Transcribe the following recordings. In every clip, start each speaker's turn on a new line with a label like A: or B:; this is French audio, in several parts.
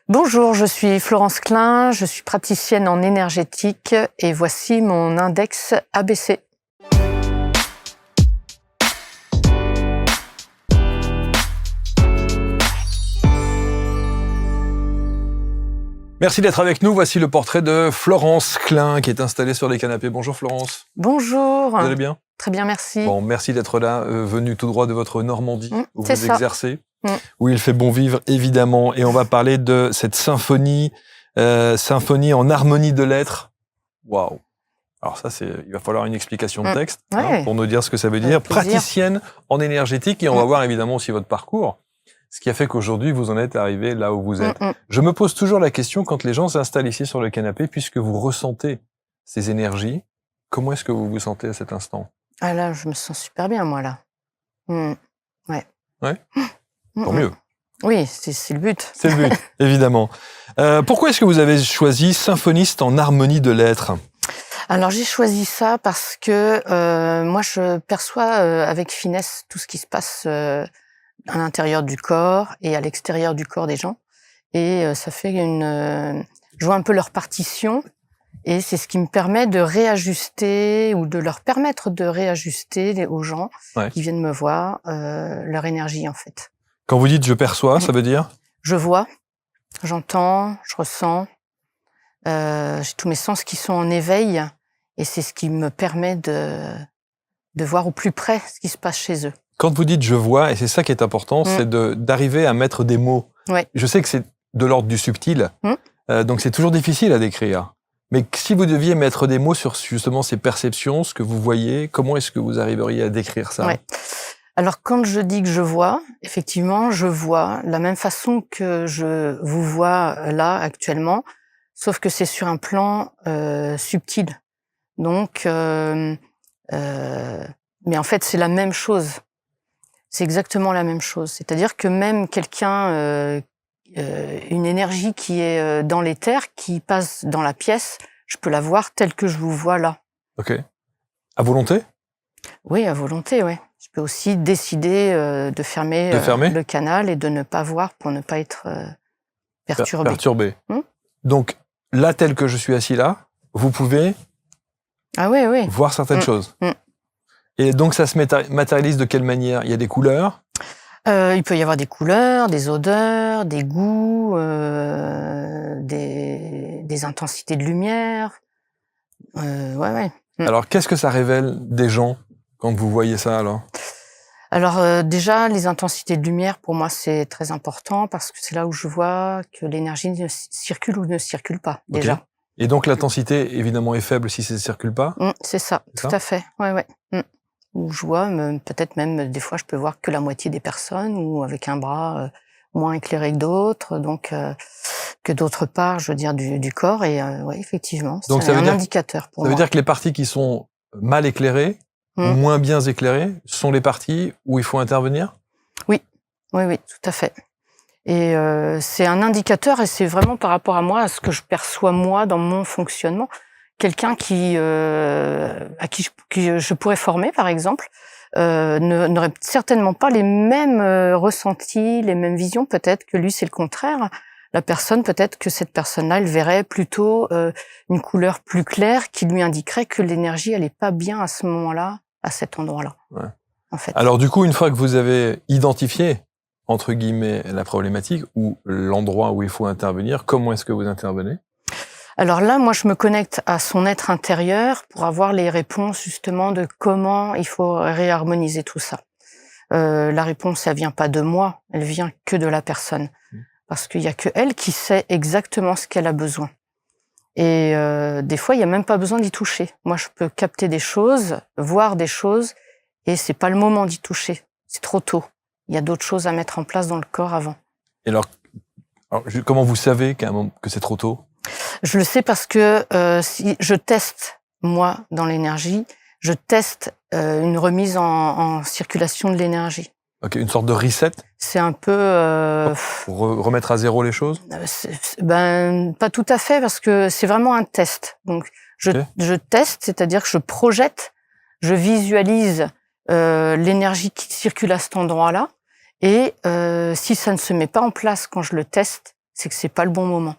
A: Bonjour, je suis Florence Klein, je suis praticienne en énergétique et voici mon index ABC.
B: Merci d'être avec nous. Voici le portrait de Florence Klein qui est installée sur les canapés. Bonjour Florence.
A: Bonjour.
B: Vous allez bien?
A: Très bien, merci.
B: Bon, merci d'être là, venue tout droit de votre Normandie, où vous
A: ça.
B: exercez, où il fait bon vivre, évidemment. Et on va parler de cette symphonie en harmonie de l'être. Waouh! Alors ça, il va falloir une explication de texte pour nous dire ce que ça veut dire. Praticienne en énergétique, et on va voir évidemment aussi votre parcours. Ce qui a fait qu'aujourd'hui, vous en êtes arrivé là où vous êtes. Je me pose toujours la question, quand les gens s'installent ici sur le canapé, puisque vous ressentez ces énergies, comment est-ce que vous vous sentez à cet instant?
A: Ah là, je me sens super bien, moi, là. Ouais.
B: Tant mieux.
A: Oui, c'est le but.
B: C'est le but, évidemment. Pourquoi est-ce que vous avez choisi symphoniste en harmonie de l'être?
A: Alors, j'ai choisi ça parce que moi, je perçois avec finesse tout ce qui se passe à l'intérieur du corps et à l'extérieur du corps des gens. Et ça fait je vois un peu leur partition. Et c'est ce qui me permet de réajuster ou de leur permettre de réajuster aux gens qui viennent me voir leur énergie, en fait.
B: Quand vous dites « je perçois », ça veut dire?
A: Je vois, j'entends, je ressens. J'ai tous mes sens qui sont en éveil. Et c'est ce qui me permet de voir au plus près ce qui se passe chez eux.
B: Quand vous dites « je vois », et c'est ça qui est important, c'est d'arriver à mettre des mots. Je sais que c'est de l'ordre du subtil, donc c'est toujours difficile à décrire. Mais si vous deviez mettre des mots sur justement ces perceptions, ce que vous voyez, comment est-ce que vous arriveriez à décrire ça?
A: Alors, quand je dis que je vois, effectivement, je vois de la même façon que je vous vois là, actuellement, sauf que c'est sur un plan subtil. Donc, mais en fait, c'est la même chose. C'est exactement la même chose. C'est-à-dire que même quelqu'un, une énergie qui est dans l'éther, qui passe dans la pièce, je peux la voir telle que je vous vois là.
B: Ok. À volonté?
A: Oui, à volonté, oui. Je peux aussi décider de fermer le canal et de ne pas voir pour ne pas être perturbé.
B: Donc, là, tel que je suis assis là, vous pouvez voir certaines choses. Et donc, ça se matérialise de quelle manière? Il y a des couleurs?
A: Il peut y avoir des couleurs, des odeurs, des goûts, des intensités de lumière.
B: Alors, qu'est-ce que ça révèle des gens quand vous voyez ça, alors?
A: Alors, déjà, les intensités de lumière, pour moi, c'est très important parce que c'est là où je vois que l'énergie circule ou ne circule pas, déjà.
B: Et donc, l'intensité, évidemment, est faible si ça ne circule pas?
A: C'est ça, tout à fait. Où je vois, peut-être même, des fois, je peux voir que la moitié des personnes ou avec un bras moins éclairé que d'autres, donc que d'autre part, je veux dire, du corps. Et effectivement, c'est un indicateur pour moi.
B: Ça veut dire que les parties qui sont mal éclairées, ou moins bien éclairées, sont les parties où il faut intervenir?
A: Oui, tout à fait. Et c'est un indicateur, et c'est vraiment par rapport à moi, à ce que je perçois moi dans mon fonctionnement. Quelqu'un à qui je pourrais former, par exemple, n'aurait certainement pas les mêmes ressentis, les mêmes visions. Peut-être que lui, c'est le contraire. La personne, peut-être que cette personne-là, elle verrait plutôt une couleur plus claire qui lui indiquerait que l'énergie, elle est pas bien à ce moment-là, à cet endroit-là. En fait.
B: Alors du coup, une fois que vous avez identifié, entre guillemets, la problématique ou l'endroit où il faut intervenir, comment est-ce que vous intervenez?
A: Alors là, moi, je me connecte à son être intérieur pour avoir les réponses, justement, de comment il faut réharmoniser tout ça. La réponse, elle vient pas de moi, elle vient que de la personne. Parce qu'il y a que elle qui sait exactement ce qu'elle a besoin. Et des fois, il y a même pas besoin d'y toucher. Moi, je peux capter des choses, voir des choses, et c'est pas le moment d'y toucher. C'est trop tôt. Il y a d'autres choses à mettre en place dans le corps avant.
B: Et alors comment vous savez que c'est trop tôt?
A: Je le sais parce que si je teste, moi, dans l'énergie, je teste une remise en circulation de l'énergie.
B: Ok, une sorte de reset?
A: C'est un peu...
B: pour remettre à zéro les choses?
A: Pas tout à fait, parce que c'est vraiment un test. Donc, je teste, c'est-à-dire que je projette, je visualise l'énergie qui circule à cet endroit-là, et si ça ne se met pas en place quand je le teste, c'est que c'est pas le bon moment.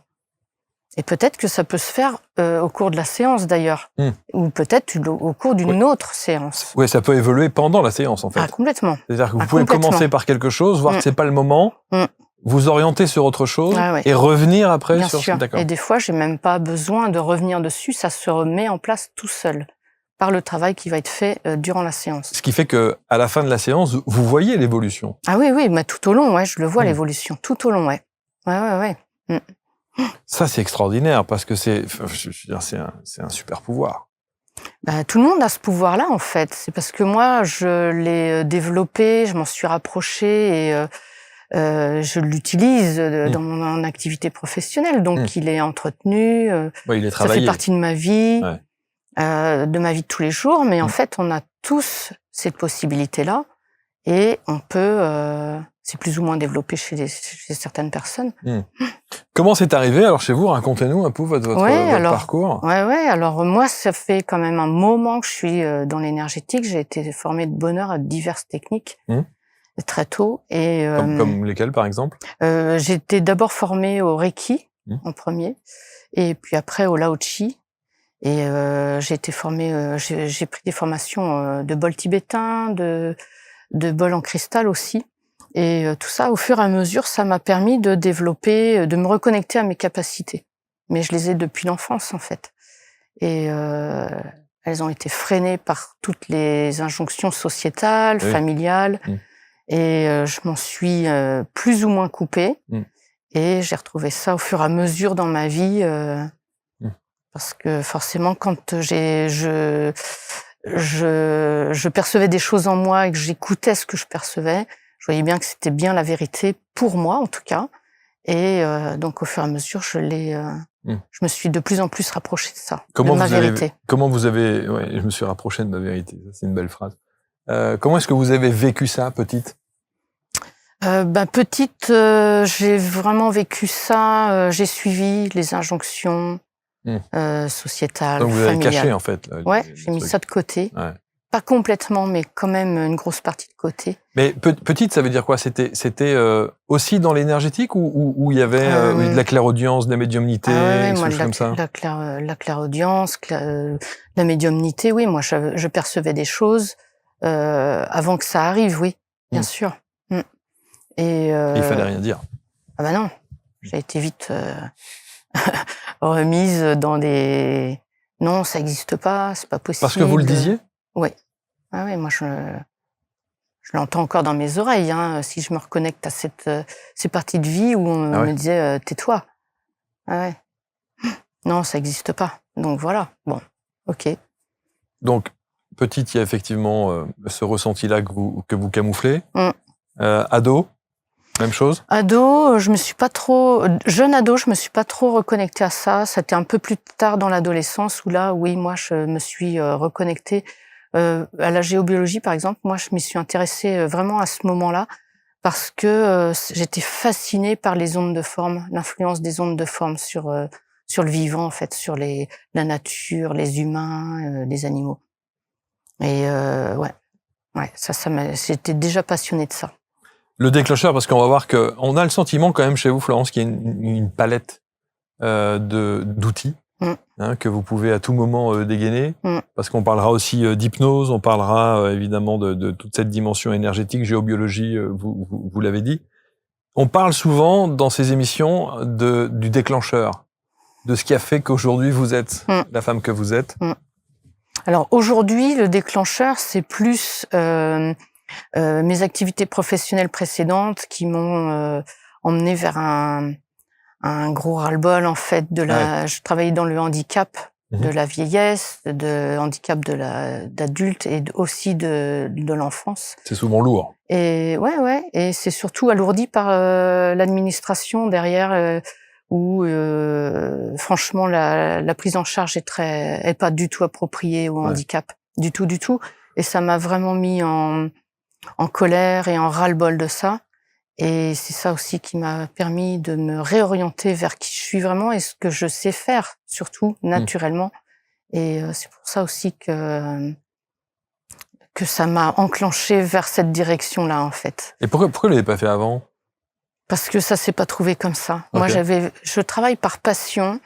A: Et peut-être que ça peut se faire au cours de la séance d'ailleurs, ou peut-être au cours d'une autre séance.
B: Oui, ça peut évoluer pendant la séance en fait.
A: Ah, complètement.
B: C'est-à-dire que vous pouvez commencer par quelque chose, voir que c'est pas le moment, vous orienter sur autre chose et revenir après
A: Bien
B: sur
A: sûr.
B: D'accord.
A: Et des fois, j'ai même pas besoin de revenir dessus, ça se remet en place tout seul par le travail qui va être fait durant la séance.
B: Ce qui fait que à la fin de la séance, vous voyez l'évolution.
A: Ah oui, mais tout au long, je le vois l'évolution, tout au long, ouais.
B: Ça, c'est extraordinaire parce que c'est un super pouvoir.
A: Tout le monde a ce pouvoir-là, en fait. C'est parce que moi, je l'ai développé, je m'en suis rapprochée et je l'utilise dans mon activité professionnelle. Donc, il est entretenu,
B: il est
A: ça
B: travaillé.
A: fait partie de ma vie, de ma vie de tous les jours. Mais en fait, on a tous cette possibilité-là et on peut... c'est plus ou moins développé chez certaines personnes.
B: Comment c'est arrivé alors chez vous? Racontez-nous un peu votre parcours.
A: Alors moi, ça fait quand même un moment que je suis dans l'énergétique. J'ai été formée de bonne heure à diverses techniques très tôt. Et,
B: comme lesquelles, par exemple?
A: J'ai été d'abord formée au Reiki en premier, et puis après au Lao Chi. Et j'ai été formée, j'ai pris des formations de bol tibétain, de bol en cristal aussi. Et tout ça, au fur et à mesure, ça m'a permis de développer, de me reconnecter à mes capacités. Mais je les ai depuis l'enfance, en fait. Et elles ont été freinées par toutes les injonctions sociétales, familiales. Et je m'en suis plus ou moins coupée. Et j'ai retrouvé ça au fur et à mesure dans ma vie. Parce que forcément, quand je percevais des choses en moi et que j'écoutais ce que je percevais, je voyais bien que c'était bien la vérité, pour moi en tout cas. Et donc, au fur et à mesure, je me suis de plus en plus rapprochée de ça, de ma vérité.
B: Comment vous avez... je me suis rapprochée de ma vérité, ça, c'est une belle phrase. Comment est-ce que vous avez vécu ça, petite?
A: Petite, j'ai vraiment vécu ça. J'ai suivi les injonctions sociétales,
B: donc vous
A: familiales.
B: avez caché, en fait.
A: J'ai mis ça de côté. Pas complètement, mais quand même une grosse partie de côté.
B: Mais petite, ça veut dire quoi? C'était aussi dans l'énergétique ou il y avait de la clairaudience, de la médiumnité, des choses comme ça?
A: La clairaudience, la médiumnité, oui. Moi, je percevais des choses avant que ça arrive, oui, bien sûr. Et
B: il fallait rien dire.
A: Ah bah non, j'ai été vite remise dans des... Non, ça n'existe pas, c'est pas possible.
B: Parce que vous le disiez?
A: Oui. Ah oui, moi je l'entends encore dans mes oreilles. Si je me reconnecte à ces parties de vie où on me disait tais-toi. Ah ouais. Non, ça n'existe pas. Donc voilà. Bon, ok.
B: Donc petite, il y a effectivement ce ressenti-là que vous camouflez. Ado, même chose? Ado,
A: jeune ado, je me suis pas trop reconnectée à ça. C'était un peu plus tard dans l'adolescence où là, oui, moi, je me suis reconnectée à la géobiologie, par exemple. Moi, je m'y suis intéressée vraiment à ce moment-là parce que j'étais fascinée par les ondes de forme, l'influence des ondes de forme sur le vivant, en fait, sur la nature, les humains, les animaux. Et j'étais déjà passionnée de ça.
B: Le déclencheur, parce qu'on va voir qu'on a le sentiment quand même chez vous, Florence, qu'il y a une palette d'outils que vous pouvez à tout moment dégainer, parce qu'on parlera aussi d'hypnose, on parlera évidemment de toute cette dimension énergétique, géobiologie, vous l'avez dit. On parle souvent dans ces émissions du déclencheur, de ce qui a fait qu'aujourd'hui vous êtes la femme que vous êtes.
A: Alors aujourd'hui, le déclencheur, c'est plus... mes activités professionnelles précédentes qui m'ont emmenée vers un gros ras-le-bol, en fait. Je travaillais dans le handicap de la vieillesse, de handicap d'adulte et aussi de l'enfance.
B: C'est souvent lourd.
A: Et et c'est surtout alourdi par l'administration derrière, où franchement la prise en charge est pas du tout appropriée au handicap, du tout. Et ça m'a vraiment mis en colère et en ras-le-bol de ça. Et c'est ça aussi qui m'a permis de me réorienter vers qui je suis vraiment et ce que je sais faire, surtout naturellement. Et c'est pour ça aussi que ça m'a enclenché vers cette direction-là, en fait.
B: Et pourquoi vous l'avez pas fait avant?
A: Parce que ça s'est pas trouvé comme ça. Moi,
B: Ok.
A: je travaille par passion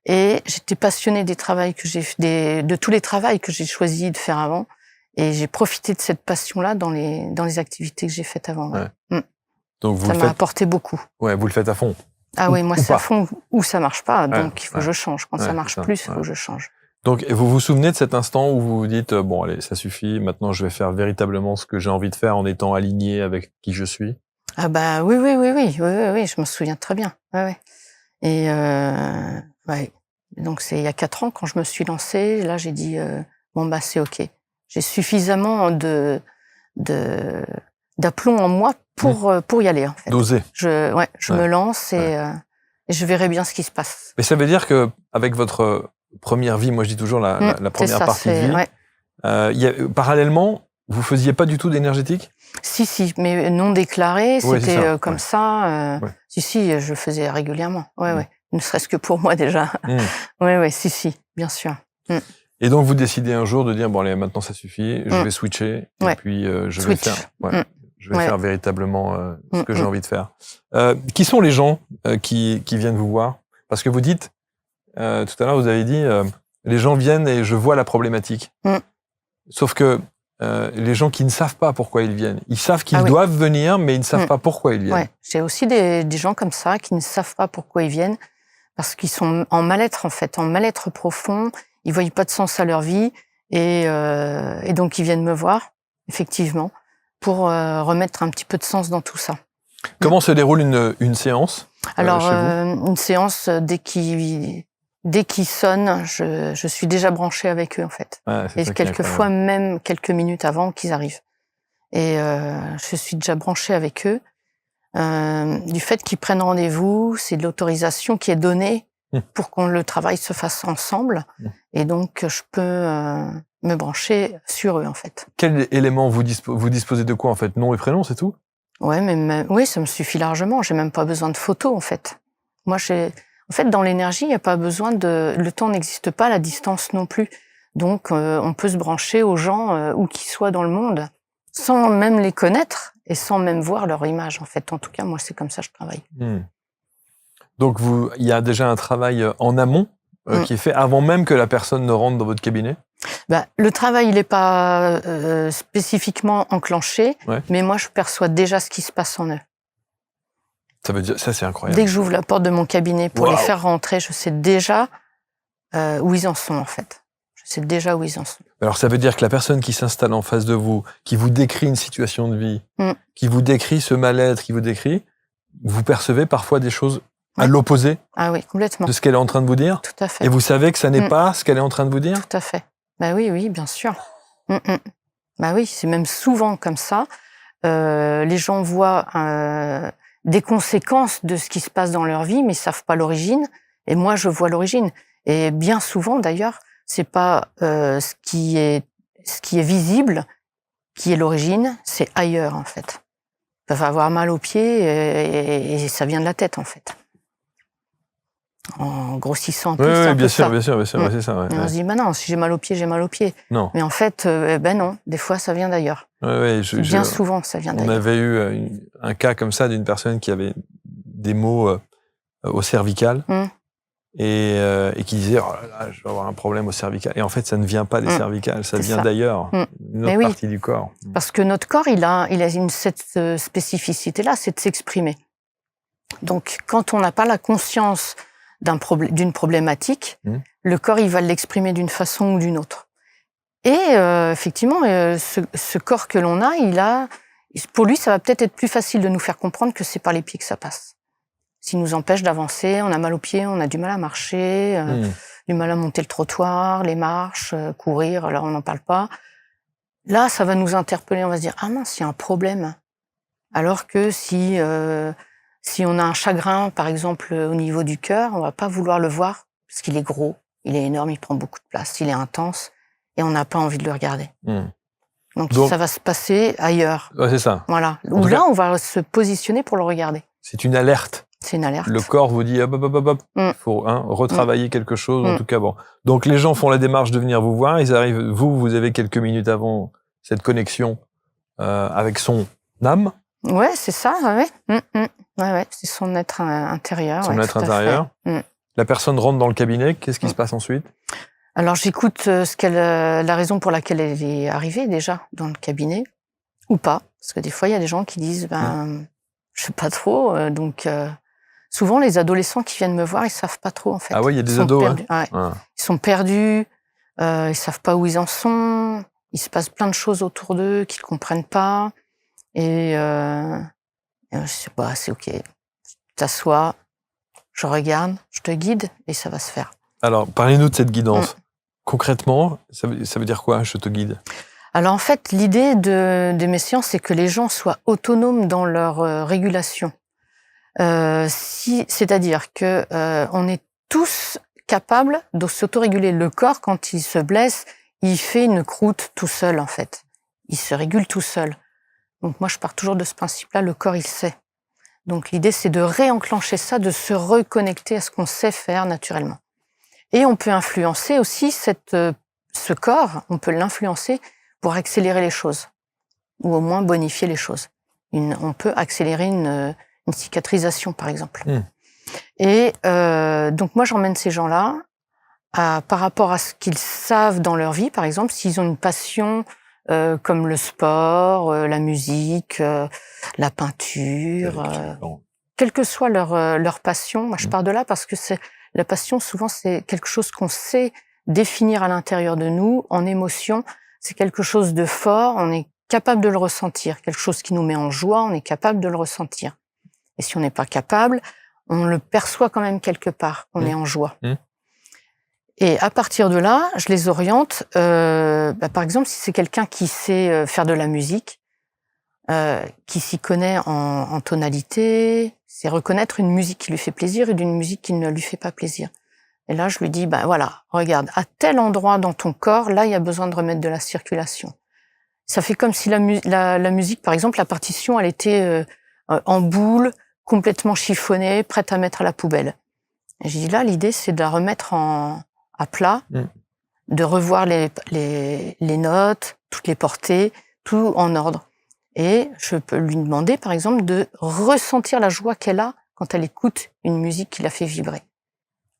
A: et j'étais passionnée de tous les travaux que j'ai choisi de faire avant. Et j'ai profité de cette passion-là dans les activités que j'ai faites avant. Ouais.
B: Ouais. Donc vous
A: Ça
B: le
A: m'a
B: faites.
A: apporté beaucoup.
B: Ouais, vous le faites à fond.
A: Ah oui, moi
B: ou
A: c'est à
B: pas.
A: fond ou ça marche pas,
B: Ouais,
A: donc il faut que je change. Quand ça marche plus, il faut que je change.
B: Donc vous vous souvenez de cet instant où vous vous dites bon allez, ça suffit, maintenant je vais faire véritablement ce que j'ai envie de faire en étant aligné avec qui je suis?
A: Ah bah oui, je me souviens très bien. Ouais, ouais. Et ouais. Donc c'est il y a 4 ans quand je me suis lancée, là j'ai dit bon bah c'est OK. J'ai suffisamment d'aplomb en moi pour y aller en fait.
B: D'oser.
A: Je me lance et je verrai bien ce qui se passe.
B: Mais ça veut dire que avec votre première vie, moi je dis toujours la première partie de vie, parallèlement, vous faisiez pas du tout d'énergétique?
A: Si, mais non déclaré, c'était comme ça.
B: Ouais.
A: Si, je le faisais régulièrement. Ouais. Ne serait-ce que pour moi déjà. Ouais, si, bien sûr.
B: Et donc vous décidez un jour de dire bon allez, maintenant ça suffit, je vais switcher et puis je vais faire véritablement ce que j'ai envie de faire. Qui sont les gens qui viennent vous voir? Parce que vous dites tout à l'heure, vous avez dit les gens viennent et je vois la problématique. Sauf que les gens qui ne savent pas pourquoi ils viennent, ils savent qu'ils doivent venir, mais ils ne savent pas pourquoi ils viennent.
A: Ouais. J'ai aussi des gens comme ça qui ne savent pas pourquoi ils viennent, parce qu'ils sont en mal-être en fait, en mal-être profond. Ils voient pas de sens à leur vie et donc ils viennent me voir, effectivement, pour remettre un petit peu de sens dans tout ça.
B: Comment se déroule une séance?
A: Alors, une séance, dès qu'ils sonnent, je suis déjà branchée avec eux, en fait.
B: Ouais,
A: et quelquefois, même quelques minutes avant qu'ils arrivent. Et je suis déjà branchée avec eux. Du fait qu'ils prennent rendez-vous, c'est de l'autorisation qui est donnée pour qu'on le travail se fasse ensemble. Et donc, je peux me brancher sur eux, en fait.
B: Quel élément vous disposez de quoi, en fait? Nom et prénom, c'est tout?
A: Ouais, oui, ça me suffit largement. J'ai même pas besoin de photos, en fait. Moi, en fait, dans l'énergie, il n'y a pas besoin le temps n'existe pas, la distance non plus. Donc, on peut se brancher aux gens, où qu'ils soient dans le monde, sans même les connaître et sans même voir leur image, en fait. En tout cas, moi, c'est comme ça que je travaille.
B: Donc, il y a déjà un travail en amont qui est fait avant même que la personne ne rentre dans votre cabinet?
A: Le travail, il n'est pas spécifiquement enclenché, mais moi, je perçois déjà ce qui se passe en eux.
B: Ça veut dire, ça, c'est incroyable.
A: Dès que j'ouvre la porte de mon cabinet pour les faire rentrer, je sais déjà où ils en sont, en fait. Je sais déjà où ils en sont.
B: Alors, ça veut dire que la personne qui s'installe en face de vous, qui vous décrit une situation de vie, qui vous décrit ce mal-être, qui vous décrit, vous percevez parfois des choses à l'opposé
A: complètement.
B: de ce qu'elle est en train de vous dire?
A: Tout à fait.
B: Et vous savez que ça n'est pas ce qu'elle est en train de vous dire?
A: Tout à fait. Oui, bien sûr. Oui, c'est même souvent comme ça. Les gens voient des conséquences de ce qui se passe dans leur vie, mais ils savent pas l'origine. Et moi, je vois l'origine. Et bien souvent, d'ailleurs, c'est pas ce qui est visible qui est l'origine, c'est ailleurs, en fait. Ils peuvent avoir mal aux pieds et ça vient de la tête, en fait. En grossissant un peu.
B: Oui, bien sûr, c'est ça.
A: Et on se dit, non, si j'ai mal aux pieds, j'ai mal aux pieds.
B: Non.
A: Mais en fait, non, des fois, ça vient d'ailleurs. Bien souvent, ça vient d'ailleurs.
B: On avait eu un cas comme ça d'une personne qui avait des maux au cervical et qui disait, oh là là, je vais avoir un problème au cervical. Et en fait, ça ne vient pas des cervicales, ça vient d'ailleurs, une autre partie du corps.
A: Parce que notre corps, il a cette spécificité-là, c'est de s'exprimer. Donc, quand on n'a pas la conscience d'une problématique, le corps, il va l'exprimer d'une façon ou d'une autre. Et effectivement, ce corps que l'on a, pour lui, ça va peut-être être plus facile de nous faire comprendre que c'est par les pieds que ça passe. S'il nous empêche d'avancer, on a mal aux pieds, on a du mal à marcher, du mal à monter le trottoir, les marches, courir, alors on n'en parle pas. Là, ça va nous interpeller, on va se dire « Ah mince, il y a un problème ». Alors que si on a un chagrin, par exemple, au niveau du cœur, on va pas vouloir le voir parce qu'il est gros, il est énorme, il prend beaucoup de place, il est intense et on n'a pas envie de le regarder. Donc ça va se passer ailleurs.
B: Ouais, c'est ça.
A: Voilà. Où là, on va se positionner pour le regarder.
B: C'est une alerte.
A: C'est une alerte.
B: Le corps vous dit, hop, il faut retravailler quelque chose, en tout cas, bon. Donc, les gens font la démarche de venir vous voir, ils arrivent, vous avez quelques minutes avant cette connexion avec son âme.
A: Ouais, c'est ça, ouais. Ouais, c'est son être intérieur.
B: Son être intérieur. La personne rentre dans le cabinet, qu'est-ce qui se passe ensuite?
A: Alors j'écoute la raison pour laquelle elle est arrivée déjà dans le cabinet, ou pas. Parce que des fois, il y a des gens qui disent, je sais pas trop. Souvent, les adolescents qui viennent me voir, ils savent pas trop en fait.
B: Ah ouais, il y a des ados,
A: Ils sont perdus, ils savent pas où ils en sont. Il se passe plein de choses autour d'eux qu'ils comprennent pas. Et je sais pas, c'est ok. T'assois, je regarde, je te guide et ça va se faire.
B: Alors, parlez-nous de cette guidance. Concrètement, ça veut dire quoi, je te guide? Alors
A: en fait, l'idée de mes séances, c'est que les gens soient autonomes dans leur régulation. C'est-à-dire que on est tous capables de s'autoréguler. Le corps, quand il se blesse, il fait une croûte tout seul en fait. Il se régule tout seul. Donc moi, je pars toujours de ce principe-là, le corps, il sait. Donc l'idée, c'est de réenclencher ça, de se reconnecter à ce qu'on sait faire naturellement. Et on peut influencer aussi ce corps, on peut l'influencer pour accélérer les choses, ou au moins bonifier les choses. On peut accélérer une cicatrisation, par exemple. Et donc moi, j'emmène ces gens-là par rapport à ce qu'ils savent dans leur vie, par exemple, s'ils ont une passion comme le sport, la musique, la peinture, quelle que soit leur passion. Moi, je pars de là parce que la passion, souvent, c'est quelque chose qu'on sait définir à l'intérieur de nous, en émotion. C'est quelque chose de fort, on est capable de le ressentir. Quelque chose qui nous met en joie, on est capable de le ressentir. Et si on n'est pas capable, on le perçoit quand même quelque part, on est en joie. Et à partir de là, je les oriente. Par exemple, si c'est quelqu'un qui sait faire de la musique, qui s'y connaît en tonalité, c'est reconnaître une musique qui lui fait plaisir et d'une musique qui ne lui fait pas plaisir. Et là, je lui dis, voilà, regarde, à tel endroit dans ton corps, là, il y a besoin de remettre de la circulation. Ça fait comme si la musique, par exemple, la partition, elle était en boule, complètement chiffonnée, prête à mettre à la poubelle. Et j'ai dit, là, l'idée, c'est de la remettre à plat, de revoir les notes, toutes les portées, tout en ordre. Et je peux lui demander, par exemple, de ressentir la joie qu'elle a quand elle écoute une musique qui la fait vibrer,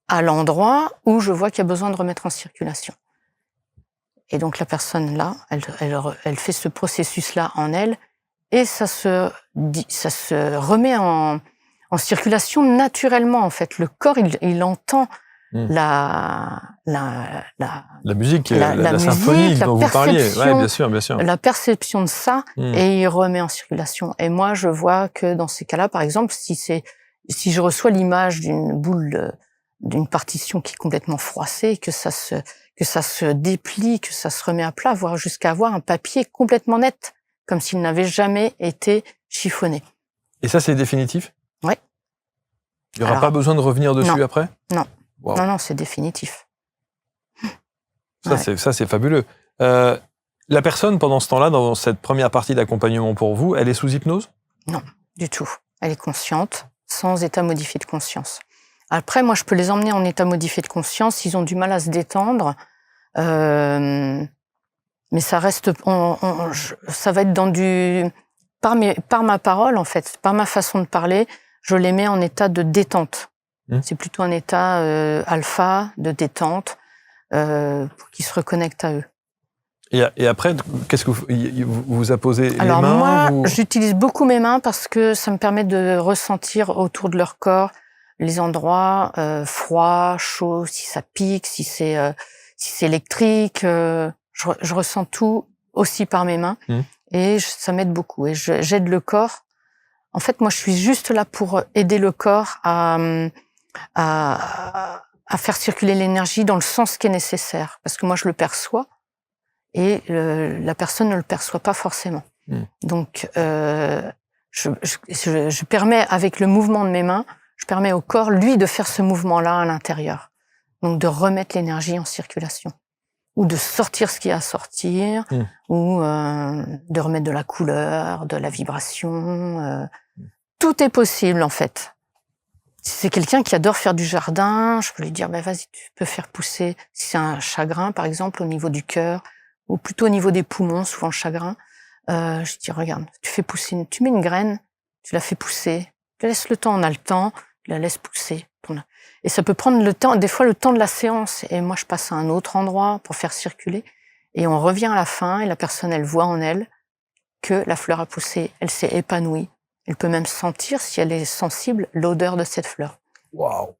A: à l'endroit où je vois qu'il y a besoin de remettre en circulation. Et donc la personne là, elle fait ce processus-là en elle, et ça se remet en circulation naturellement en fait. Le corps, il entend la
B: musique, la symphonie dont vous parliez. Ouais, bien sûr.
A: La perception de ça, et il remet en circulation. Et moi, je vois que dans ces cas-là, par exemple, si je reçois l'image d'une boule, d'une partition qui est complètement froissée, que ça se déplie, que ça se remet à plat, voire jusqu'à avoir un papier complètement net, comme s'il n'avait jamais été chiffonné.
B: Et ça, c'est définitif?
A: Ouais.
B: Il n'y aura pas besoin de revenir dessus après?
A: Non.
B: Wow.
A: Non, c'est définitif.
B: Ça, c'est fabuleux. La personne, pendant ce temps-là, dans cette première partie d'accompagnement pour vous, elle est sous hypnose?
A: Non, du tout. Elle est consciente, sans état modifié de conscience. Après, moi, je peux les emmener en état modifié de conscience s'ils ont du mal à se détendre. Mais ça reste... ça va être dans par ma parole, en fait, par ma façon de parler, je les mets en état de détente. C'est plutôt un état alpha, de détente, pour qu'ils se reconnectent à eux.
B: Et après, qu'est-ce que vous apposez les mains?
A: Alors moi, j'utilise beaucoup mes mains parce que ça me permet de ressentir autour de leur corps les endroits froids, chauds, si ça pique, si c'est électrique. Je ressens tout aussi par mes mains et ça m'aide beaucoup. Et j'aide le corps. En fait, moi, je suis juste là pour aider le corps à faire circuler l'énergie dans le sens qui est nécessaire. Parce que moi, je le perçois et la personne ne le perçoit pas forcément. Donc, je permets, avec le mouvement de mes mains, je permets au corps, lui, de faire ce mouvement-là à l'intérieur. Donc, de remettre l'énergie en circulation. Ou de sortir ce qu'il y a à sortir, ou de remettre de la couleur, de la vibration. Tout est possible, en fait. Si c'est quelqu'un qui adore faire du jardin, je peux lui dire, vas-y, tu peux faire pousser. Si c'est un chagrin, par exemple, au niveau du cœur, ou plutôt au niveau des poumons, souvent le chagrin, je dis, regarde, tu mets une graine, tu la fais pousser, Je laisse le temps, on a le temps, je la laisse pousser. Et ça peut prendre le temps, des fois le temps de la séance. Et moi, je passe à un autre endroit pour faire circuler. Et on revient à la fin et la personne, elle voit en elle que la fleur a poussé, elle s'est épanouie. Elle peut même sentir, si elle est sensible, l'odeur de cette fleur.
B: Waouh.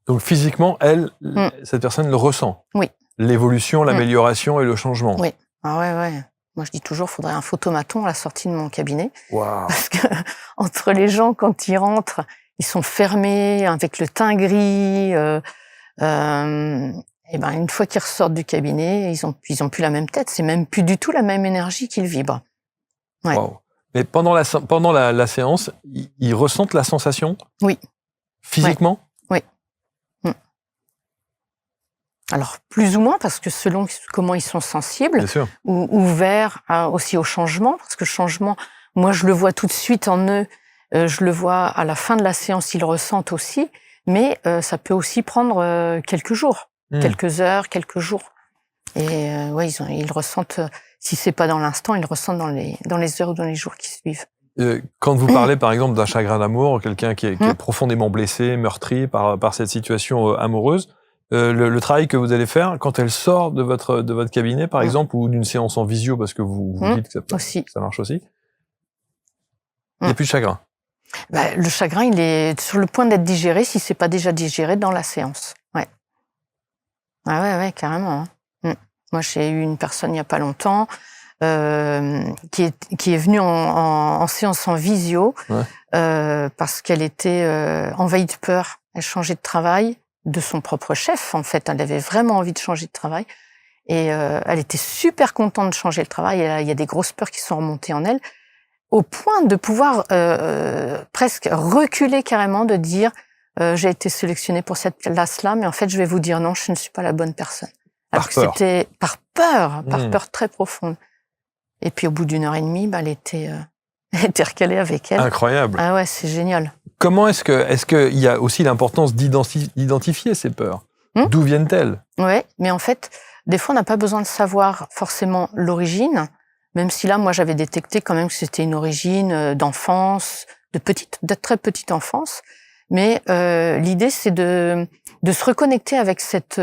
B: Donc physiquement, cette personne le ressent.
A: Oui.
B: L'évolution, l'amélioration et le changement.
A: Oui. Ah ouais. Moi, je dis toujours, il faudrait un photomaton à la sortie de mon cabinet.
B: Waouh.
A: Parce que entre les gens, quand ils rentrent, ils sont fermés, avec le teint gris. Et ben, une fois qu'ils ressortent du cabinet, ils ont plus la même tête. C'est même plus du tout la même énergie qu'ils vibrent. Ouais.
B: Wow. Mais pendant la séance, ils ressentent la sensation?
A: Oui.
B: Physiquement?
A: Oui. Alors, plus ou moins, parce que selon comment ils sont sensibles,
B: bien sûr,
A: ou ouverts aussi au changement, parce que le changement, moi, je le vois tout de suite en eux, je le vois à la fin de la séance, ils le ressentent aussi, mais ça peut aussi prendre quelques jours, quelques heures, quelques jours. Et ouais, ils le ressentent, si c'est pas dans l'instant, ils le ressentent dans les heures ou dans les jours qui suivent.
B: Quand vous parlez, par exemple, d'un chagrin d'amour, quelqu'un qui est profondément blessé, meurtri par cette situation amoureuse, le travail que vous allez faire, quand elle sort de votre cabinet, par exemple, ou d'une séance en visio, parce que vous dites que ça marche aussi, il n'y a plus de chagrin.
A: Bah, le chagrin, il est sur le point d'être digéré, si c'est pas déjà digéré dans la séance. Ouais. Ah ouais, carrément. Moi, j'ai eu une personne il n'y a pas longtemps qui est venue en séance en visio parce qu'elle était envahie de peur. Elle changeait de travail, de son propre chef, en fait. Elle avait vraiment envie de changer de travail. Et elle était super contente de changer de travail. Il y a des grosses peurs qui sont remontées en elle, au point de pouvoir presque reculer carrément, de dire j'ai été sélectionnée pour cette place-là, mais en fait, je vais vous dire non, je ne suis pas la bonne personne. Alors que c'était par peur très profonde. Et puis au bout d'1 heure et demie, elle était recalée avec elle.
B: Incroyable.
A: Ah ouais, c'est génial.
B: Comment est-ce qu'il y a aussi l'importance d'identifier ces peurs? D'où viennent-elles? Ouais,
A: mais en fait, des fois, on n'a pas besoin de savoir forcément l'origine, même si là, moi, j'avais détecté quand même que c'était une origine d'enfance, de très petite enfance. Mais l'idée, c'est de se reconnecter avec cette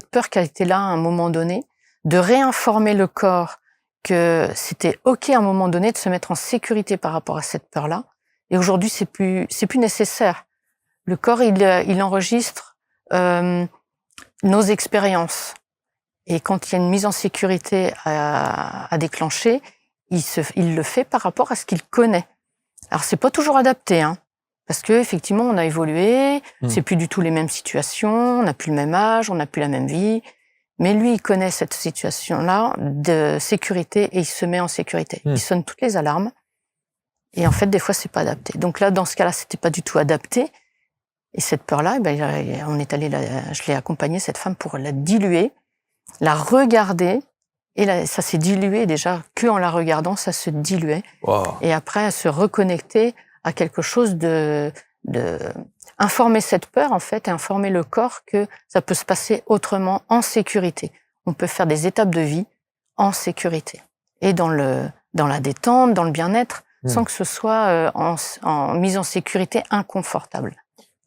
A: peur qui a été là à un moment donné, de réinformer le corps que c'était OK à un moment donné de se mettre en sécurité par rapport à cette peur-là. Et aujourd'hui, c'est plus nécessaire. Le corps, il enregistre nos expériences. Et quand il y a une mise en sécurité à déclencher, il le fait par rapport à ce qu'il connaît. Alors, c'est pas toujours adapté, parce que effectivement, on a évolué, c'est plus du tout les mêmes situations, on n'a plus le même âge, on n'a plus la même vie. Mais lui, il connaît cette situation-là de sécurité et il se met en sécurité. Il sonne toutes les alarmes. Et en fait, des fois, c'est pas adapté. Donc là, dans ce cas-là, c'était pas du tout adapté. Et cette peur-là, je l'ai accompagnée, cette femme, pour la diluer, la regarder. Et là, ça s'est dilué déjà, que en la regardant, ça se diluait.
B: Wow.
A: Et après, elle se reconnecter à quelque chose informer cette peur, en fait, et informer le corps que ça peut se passer autrement, en sécurité. On peut faire des étapes de vie en sécurité. Et dans la détente, dans le bien-être, sans que ce soit en mise en sécurité inconfortable.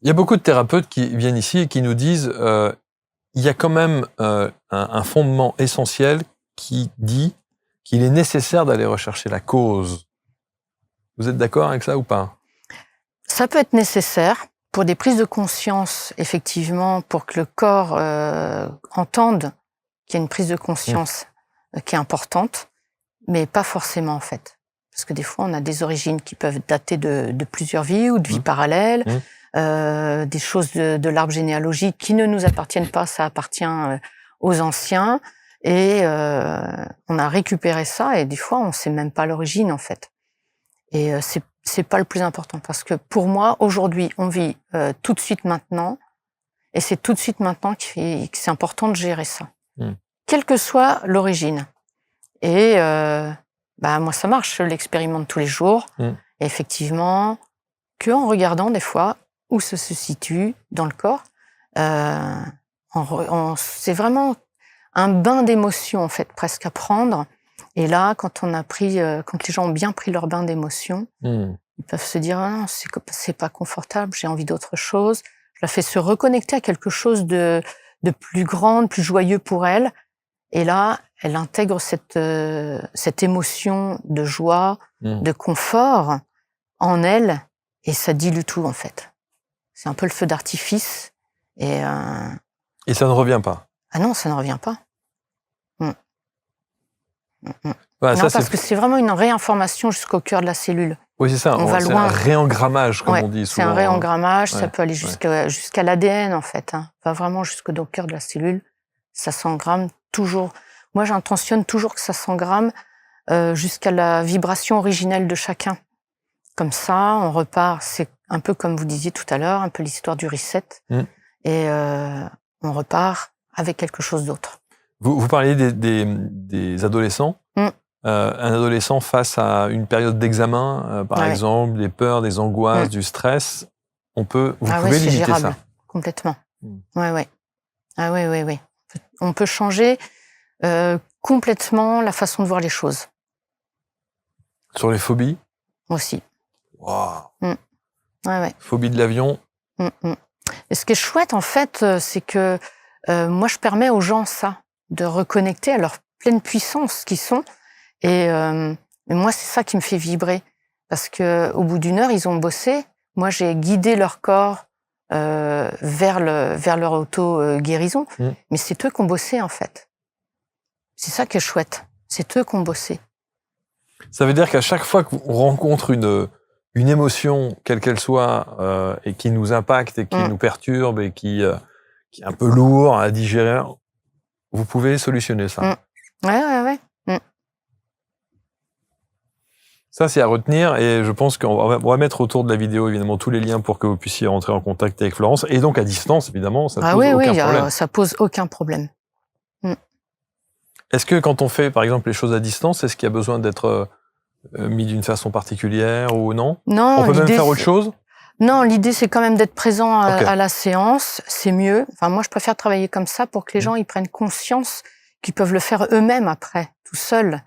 B: Il y a beaucoup de thérapeutes qui viennent ici et qui nous disent il y a quand même un fondement essentiel qui dit qu'il est nécessaire d'aller rechercher la cause. Vous êtes d'accord avec ça ou pas?
A: Ça peut être nécessaire pour des prises de conscience, effectivement, pour que le corps entende qu'il y a une prise de conscience qui est importante, mais pas forcément, en fait. Parce que des fois, on a des origines qui peuvent dater de plusieurs vies ou de vies parallèles, des choses de l'arbre généalogique qui ne nous appartiennent pas, ça appartient aux anciens. Et on a récupéré ça et des fois, on ne sait même pas l'origine, en fait. Et c'est pas le plus important parce que pour moi, aujourd'hui, on vit tout de suite maintenant et c'est tout de suite maintenant que c'est important de gérer ça. Quelle que soit l'origine. Et moi, ça marche, je l'expérimente tous les jours. Et effectivement, qu'en regardant des fois où ça se situe dans le corps, c'est vraiment un bain d'émotions, en fait, presque à prendre. Et là, quand les gens ont bien pris leur bain d'émotions, Ils peuvent se dire, ah non, c'est pas confortable, j'ai envie d'autre chose. Je la fais se reconnecter à quelque chose de plus grand, de plus joyeux pour elle. Et là, elle intègre cette émotion de joie, de confort en elle, et ça dilue tout, en fait. C'est un peu le feu d'artifice. Et
B: ça ne revient pas?
A: Ah non, ça ne revient pas.
B: Voilà,
A: non, parce que c'est vraiment une réinformation jusqu'au cœur de la cellule.
B: Oui, c'est ça.
A: On va
B: c'est
A: loin.
B: un réengrammage, comme on dit souvent.
A: C'est un réengrammage,
B: Ouais,
A: ça peut aller jusqu'à l'ADN, en fait. Hein. Va vraiment jusqu'au cœur de la cellule. Ça s'engramme toujours. Moi, j'intentionne toujours que ça s'engramme jusqu'à la vibration originelle de chacun. Comme ça, on repart. C'est un peu comme vous disiez tout à l'heure, un peu l'histoire du reset. Et on repart avec quelque chose d'autre.
B: Vous parliez des adolescents. Un adolescent face à une période d'examen, par exemple, des peurs, des angoisses, du stress, vous pouvez limiter
A: gérable,
B: ça.
A: Complètement. Ouais. Ah oui. On peut changer complètement la façon de voir les choses.
B: Sur les phobies?
A: Aussi.
B: Waouh.
A: Ouais.
B: Phobie de l'avion.
A: Et ce qui est chouette, en fait, c'est que moi, je permets aux gens de reconnecter à leur pleine puissance qui sont. Et moi, c'est ça qui me fait vibrer. Parce qu'au bout d'une heure, ils ont bossé. Moi, j'ai guidé leur corps vers leur auto-guérison. Mais c'est eux qui ont bossé, en fait. C'est ça qui est chouette. C'est eux qui ont bossé.
B: Ça veut dire qu'à chaque fois qu'on rencontre une émotion, quelle qu'elle soit, et qui nous impacte et qui nous perturbe et qui est un peu lourd à digérer, vous pouvez solutionner ça.
A: Ouais.
B: Ça, c'est à retenir, et je pense qu'on va mettre autour de la vidéo, évidemment, tous les liens pour que vous puissiez rentrer en contact avec Florence, et donc à distance, évidemment, ça pose aucun problème.
A: Ça pose aucun problème.
B: Est-ce que quand on fait, par exemple, les choses à distance, est-ce qu'il y a besoin d'être mis d'une façon particulière ou non?
A: Non.
B: On peut même faire autre chose?
A: Non, l'idée, c'est quand même d'être présent à la séance, c'est mieux. Enfin, moi, je préfère travailler comme ça pour que les gens ils prennent conscience qu'ils peuvent le faire eux-mêmes après, tout seuls.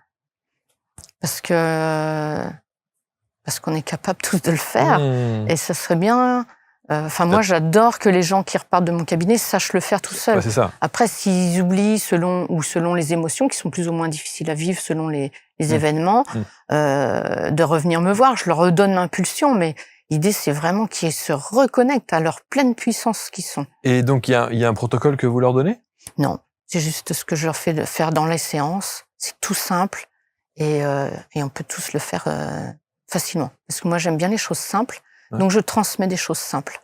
A: Parce qu'on est capable tous de le faire. Et ça serait bien... moi, j'adore que les gens qui repartent de mon cabinet sachent le faire tout seuls.
B: Ouais, c'est ça.
A: Après, s'ils oublient selon les émotions, qui sont plus ou moins difficiles à vivre selon les événements, de revenir me voir, je leur redonne l'impulsion, mais l'idée, c'est vraiment qu'ils se reconnectent à leur pleine puissance qu'ils sont.
B: Et donc, il y a un protocole que vous leur donnez?
A: Non, c'est juste ce que je leur fais faire dans les séances. C'est tout simple. Et on peut tous le faire facilement. Parce que moi, j'aime bien les choses simples, donc je transmets des choses simples.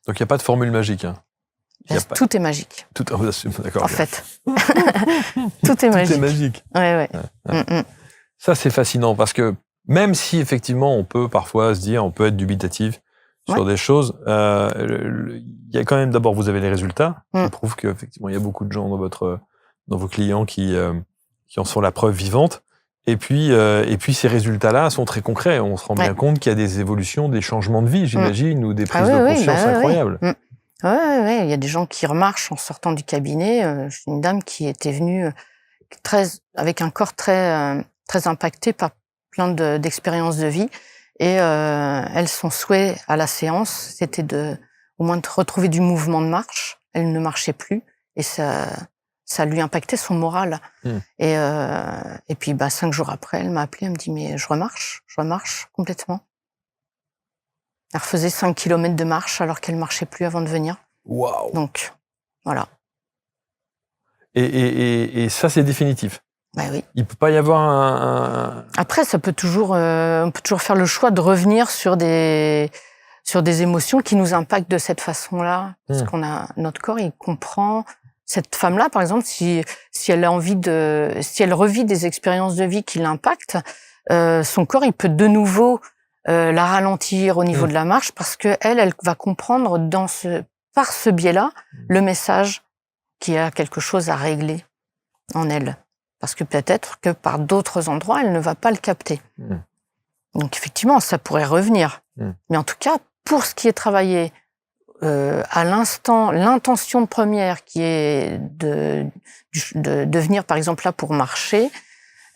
B: Donc, il n'y a pas de formule magique.
A: Tout est magique.
B: D'accord.
A: En fait. Tout est magique.
B: Tout est magique.
A: Ouais.
B: Ça, c'est fascinant, parce que même si, effectivement, on peut parfois se dire, on peut être dubitatif sur des choses, il y a quand même, d'abord, vous avez les résultats, qui prouvent qu'effectivement, il y a beaucoup de gens dans vos clients qui en sont la preuve vivante. Et puis ces résultats-là sont très concrets. On se rend bien compte qu'il y a des évolutions, des changements de vie, j'imagine, ou des prises de conscience incroyables.
A: Ouais. Il y a des gens qui remarchent en sortant du cabinet. J'ai une dame qui était venue avec un corps très impacté par plein d'expériences de vie. Et elle, son souhait à la séance, c'était au moins de retrouver du mouvement de marche. Elle ne marchait plus. Et ça lui impactait son moral. Et puis, 5 jours après, elle m'a appelé, elle me dit, mais je remarche complètement. Elle refaisait 5 km de marche alors qu'elle marchait plus avant de venir.
B: Waouh.
A: Donc, voilà.
B: Et ça, c'est définitif?
A: Oui.
B: Il peut pas y avoir
A: Après, on peut toujours faire le choix de revener sur des émotions qui nous impactent de cette façon-là. Parce notre corps, il comprend. Cette femme-là, par exemple, si elle revit des expériences de vie qui l'impactent, son corps, il peut de nouveau la ralentir au niveau de la marche, parce que elle va comprendre par ce biais-là le message qu'il y a quelque chose à régler en elle. Parce que peut-être que par d'autres endroits, elle ne va pas le capter. Donc effectivement, ça pourrait revenir. Mais en tout cas, pour ce qui est travaillé à l'instant, l'intention première qui est de venir par exemple là pour marcher,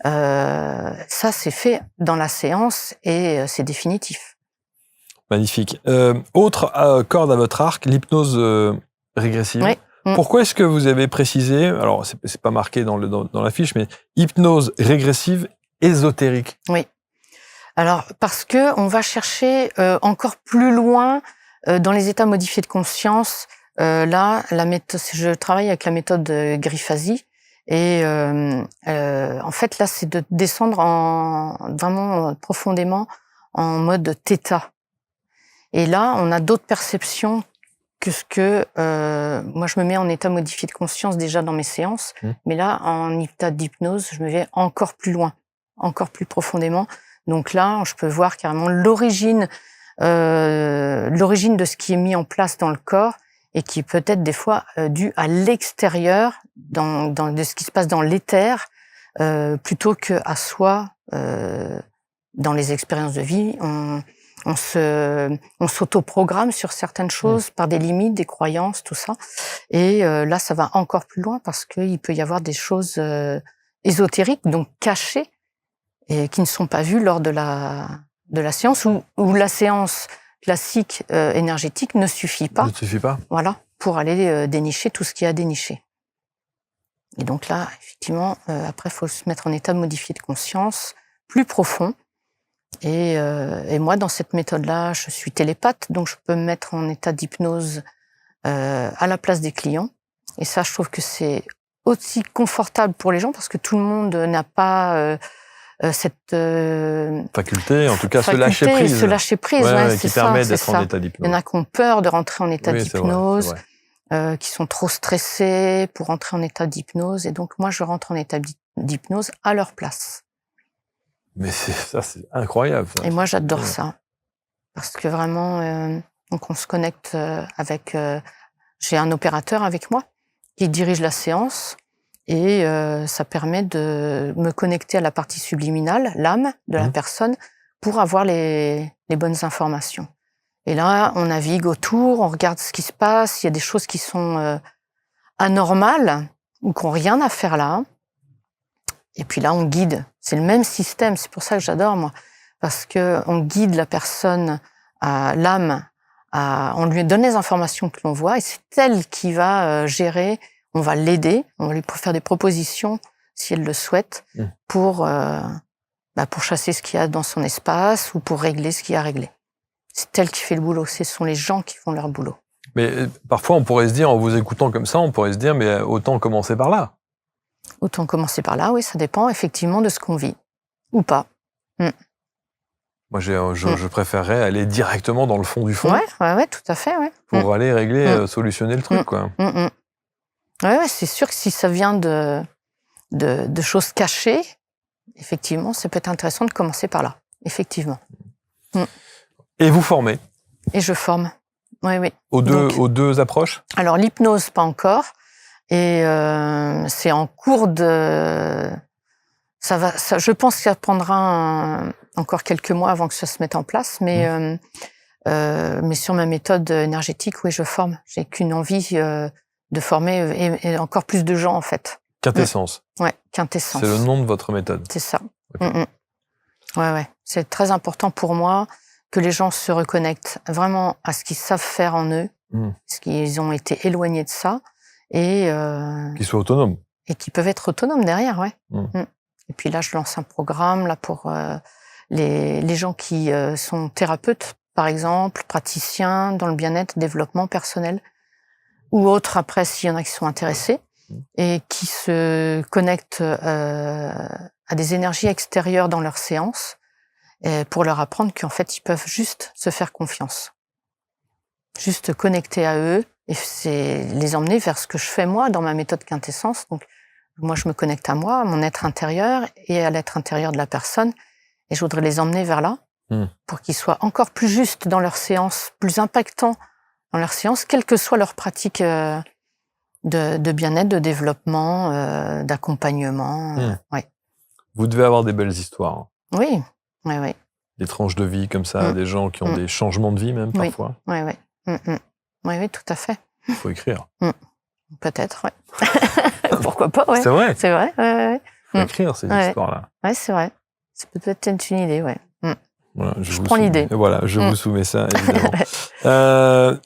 A: Ça, c'est fait dans la séance et c'est définitif.
B: Magnifique. Autre corde à votre arc, l'hypnose régressive.
A: Oui.
B: Pourquoi est-ce que vous avez précisé, alors c'est pas marqué dans la fiche, mais hypnose régressive ésotérique?
A: Oui. Alors, parce que on va chercher encore plus loin dans les états modifiés de conscience. Là, je travaille avec la méthode Grifasi et en fait, là, c'est de descendre vraiment profondément en mode θ. Et là, on a d'autres perceptions que ce que moi, je me mets en état modifié de conscience déjà dans mes séances, mais là, en état d'hypnose, je me vais encore plus loin, encore plus profondément. Donc là, je peux voir carrément l'origine de ce qui est mis en place dans le corps et qui est peut-être des fois dû à l'extérieur, de ce qui se passe dans l'éther, plutôt que à soi. Dans les expériences de vie, on s'autoprogramme sur certaines choses par des limites, des croyances, tout ça. Et là, ça va encore plus loin parce qu'il peut y avoir des choses ésotériques, donc cachées, et qui ne sont pas vues lors de la séance, où la séance classique énergétique ne suffit pas.
B: Ne suffit pas.
A: Voilà, pour aller dénicher tout ce qu'il y a à dénicher. Et donc là, effectivement, après, il faut se mettre en état modifié de conscience, plus profond. Et moi, dans cette méthode-là, je suis télépathe, donc je peux me mettre en état d'hypnose à la place des clients. Et ça, je trouve que c'est aussi confortable pour les gens parce que tout le monde n'a pas cette
B: faculté, en tout cas, se lâcher prise.
A: Se lâcher prise, ouais,
B: qui permet d'être en état d'hypnose.
A: Il y en a qui ont peur de rentrer en état d'hypnose,
B: c'est vrai.
A: Qui sont trop stressés pour rentrer en état d'hypnose. Et donc, moi, je rentre en état d'hypnose à leur place.
B: Mais c'est incroyable. Ça.
A: Et moi, j'adore ça. Parce que vraiment, donc on se connecte avec... j'ai un opérateur avec moi qui dirige la séance et ça permet de me connecter à la partie subliminale, l'âme de la personne, pour avoir les bonnes informations. Et là, on navigue autour, on regarde ce qui se passe, il y a des choses qui sont anormales ou qui n'ont rien à faire là. Et puis là, on guide. C'est le même système. C'est pour ça que j'adore, moi. Parce que on guide la personne, l'âme, on lui donne les informations que l'on voit et c'est elle qui va gérer. On va l'aider. On va lui faire des propositions, si elle le souhaite, pour chasser ce qu'il y a dans son espace ou pour régler ce qu'il y a à régler. C'est elle qui fait le boulot. Ce sont les gens qui font leur boulot.
B: Mais parfois, on pourrait se dire, en vous écoutant comme ça, on pourrait se dire, mais autant commencer par là.
A: Autant commencer par là, oui, ça dépend effectivement de ce qu'on vit, ou pas.
B: Moi, je préférerais aller directement dans le fond du fond.
A: Ouais, tout à fait, ouais.
B: Pour aller régler, solutionner le truc, quoi.
A: Ouais, c'est sûr que si ça vient de choses cachées, effectivement, ça peut être intéressant de commencer par là, effectivement.
B: Et vous formez?
A: Et je forme, oui.
B: Aux deux approches? Alors,
A: l'hypnose, pas encore. Et c'est en cours de... je pense que ça prendra encore quelques mois avant que ça se mette en place, mais sur ma méthode énergétique, oui, je forme. J'ai qu'une envie de former et encore plus de gens, en fait.
B: Quintessence.
A: Ouais, Quintessence.
B: C'est le nom de votre méthode.
A: C'est ça.
B: Okay.
A: Ouais. C'est très important pour moi que les gens se reconnectent vraiment à ce qu'ils savent faire en eux, parce qu'ils ont été éloignés de ça. Et
B: qu'ils soient autonomes.
A: Et qui peuvent être autonomes derrière, ouais. Et puis là, je lance un programme là pour les gens qui sont thérapeutes, par exemple, praticiens dans le bien-être, développement personnel, ou autres après, s'il y en a qui sont intéressés, et qui se connectent à des énergies extérieures dans leurs séances, pour leur apprendre qu'en fait, ils peuvent juste se faire confiance. Juste connecter à eux, et c'est les emmener vers ce que je fais moi dans ma méthode Quintessence. Donc, moi, je me connecte à moi, à mon être intérieur et à l'être intérieur de la personne. Et je voudrais les emmener vers là pour qu'ils soient encore plus justes dans leurs séances, plus impactants dans leurs séances, quelle que soit leur pratique de bien-être, de développement, d'accompagnement. Ouais.
B: Vous devez avoir des belles histoires.
A: Oui.
B: Des tranches de vie comme ça, des gens qui ont des changements de vie même parfois.
A: Oui, tout à fait.
B: Il faut écrire.
A: Peut-être, ouais. Pourquoi pas, ouais.
B: C'est vrai.
A: C'est vrai, ouais.
B: faut écrire ces histoires-là.
A: Ouais, c'est vrai. Ça peut être une idée, ouais.
B: Voilà,
A: je prends l'idée.
B: Voilà, je vous soumets ça, évidemment.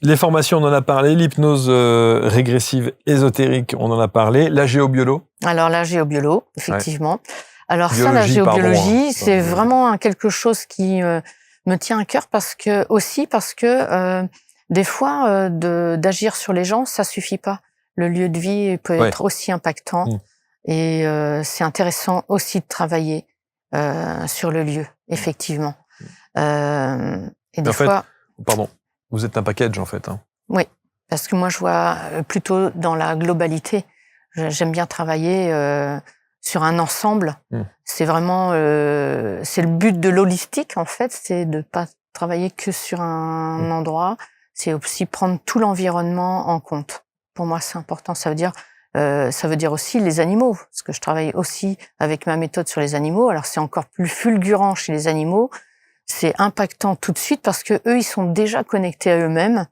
B: Les formations, on en a parlé. L'hypnose régressive ésotérique, on en a parlé. La géobiolo.
A: Alors, la géobiolo, effectivement. Ouais. Alors
B: Biologie,
A: ça, la géobiologie,
B: pardon, hein.
A: c'est vraiment quelque chose qui me tient à cœur parce que des fois, d'agir sur les gens, ça suffit pas. Le lieu de vie peut être aussi impactant et c'est intéressant aussi de travailler sur le lieu, effectivement. Et des fois,
B: pardon, vous êtes un package en fait. Hein.
A: Oui, parce que moi je vois plutôt dans la globalité. J'aime bien travailler sur un ensemble. C'est vraiment, c'est le but de l'holistique en fait, c'est de pas travailler que sur un endroit. C'est aussi prendre tout l'environnement en compte. Pour moi, c'est important. Ça veut dire aussi les animaux, parce que je travaille aussi avec ma méthode sur les animaux. Alors c'est encore plus fulgurant chez les animaux. C'est impactant tout de suite parce que eux, ils sont déjà connectés à eux-mêmes.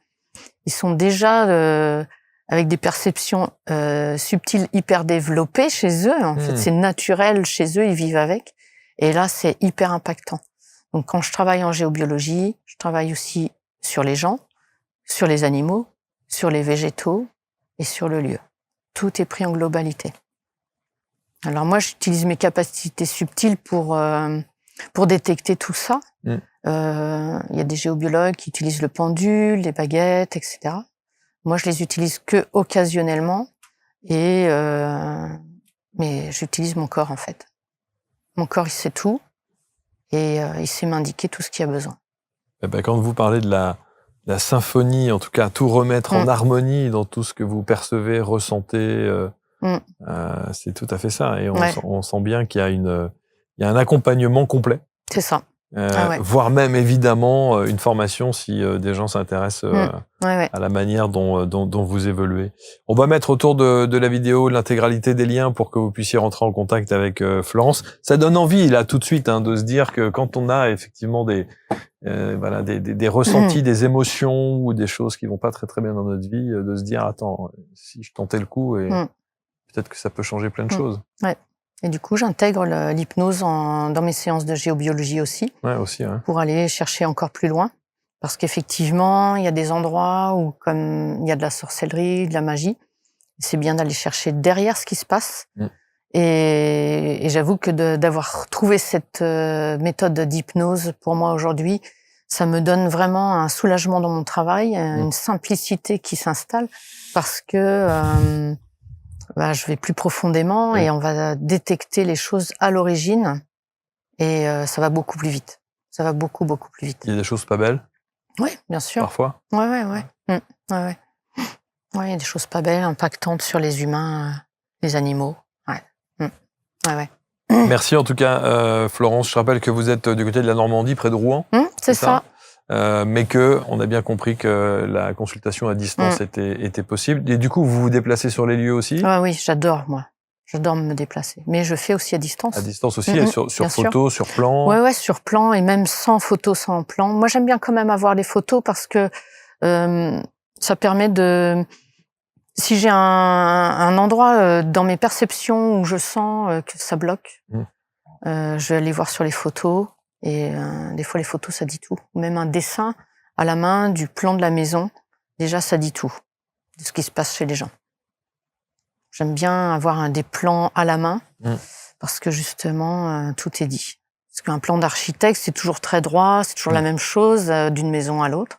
A: Ils sont déjà avec des perceptions subtiles hyper développées chez eux. En fait, c'est naturel chez eux, ils vivent avec. Et là, c'est hyper impactant. Donc, quand je travaille en géobiologie, je travaille aussi sur les gens, sur les animaux, sur les végétaux et sur le lieu. Tout est pris en globalité. Alors moi, j'utilise mes capacités subtiles pour détecter tout ça. Il y a des géobiologues qui utilisent le pendule, les baguettes, etc. Moi, je les utilise que occasionnellement mais j'utilise mon corps, en fait. Mon corps, il sait tout et il sait m'indiquer tout ce qu'il y a besoin.
B: Et ben, quand vous parlez de la symphonie, en tout cas, tout remettre en harmonie dans tout ce que vous percevez, ressentez, c'est tout à fait ça. Et on sent bien qu'il y a un accompagnement complet.
A: C'est ça.
B: Voire même, évidemment, une formation si des gens s'intéressent à la manière dont vous évoluez. On va mettre autour de la vidéo l'intégralité des liens pour que vous puissiez rentrer en contact avec Florence. Ça donne envie, là, tout de suite, de se dire que quand on a effectivement des ressentis, des émotions ou des choses qui vont pas très très bien dans notre vie, de se dire, attends, si je tentais le coup, et peut-être que ça peut changer plein de choses.
A: Ouais. Et du coup, j'intègre l'hypnose dans mes séances de géobiologie aussi, pour aller chercher encore plus loin. Parce qu'effectivement, il y a des endroits où, comme il y a de la sorcellerie, de la magie, c'est bien d'aller chercher derrière ce qui se passe. Et j'avoue que d'avoir trouvé cette méthode d'hypnose pour moi aujourd'hui, ça me donne vraiment un soulagement dans mon travail, une simplicité qui s'installe, parce que je vais plus profondément et on va détecter les choses à l'origine et ça va beaucoup plus vite. Ça va beaucoup plus vite.
B: Il y a des choses pas belles?
A: Oui, bien sûr.
B: Parfois?
A: Ouais. Ouais, il y a des choses pas belles, impactantes sur les humains, les animaux. Ouais.
B: Merci en tout cas, Florence. Je rappelle que vous êtes du côté de la Normandie, près de Rouen.
A: C'est ça.
B: Mais on a bien compris que la consultation à distance était possible. Et du coup, vous vous déplacez sur les lieux aussi?
A: Oui, j'adore, moi. J'adore me déplacer. Mais je fais aussi à distance.
B: À distance aussi, sur photo, sur plan?
A: Ouais, sur plan et même sans photo, sans plan. Moi, j'aime bien quand même avoir des photos parce que ça permet de... Si j'ai un endroit dans mes perceptions où je sens que ça bloque, je vais aller voir sur les photos. Et des fois, les photos, ça dit tout. Même un dessin à la main du plan de la maison, déjà, ça dit tout de ce qui se passe chez les gens. J'aime bien avoir des plans à la main parce que justement, tout est dit. Parce qu'un plan d'architecte, c'est toujours très droit, c'est toujours la même chose d'une maison à l'autre.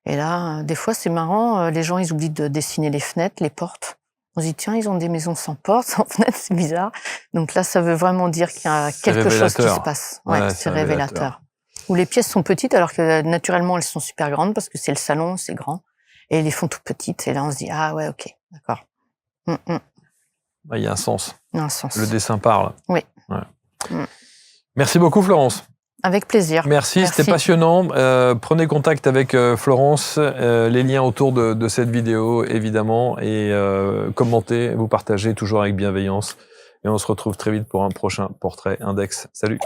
A: Et là, des fois, c'est marrant, les gens, ils oublient de dessiner les fenêtres, les portes. On se dit, tiens, ils ont des maisons sans porte, sans fenêtre, c'est bizarre. Donc là, ça veut vraiment dire qu'il y a quelque chose qui se passe. Ouais, c'est révélateur. Où les pièces sont petites, alors que naturellement, elles sont super grandes, parce que c'est le salon, c'est grand. Et ils les font toutes petites. Et là, on se dit, ah ouais, ok, d'accord.
B: Il y a un sens.
A: Il y a un sens.
B: Le dessin parle.
A: Oui.
B: Merci beaucoup, Florence.
A: Avec plaisir.
B: Merci. C'était passionnant. Prenez contact avec Florence, les liens autour de cette vidéo, évidemment, et commentez, vous partagez toujours avec bienveillance. Et on se retrouve très vite pour un prochain portrait Index. Salut.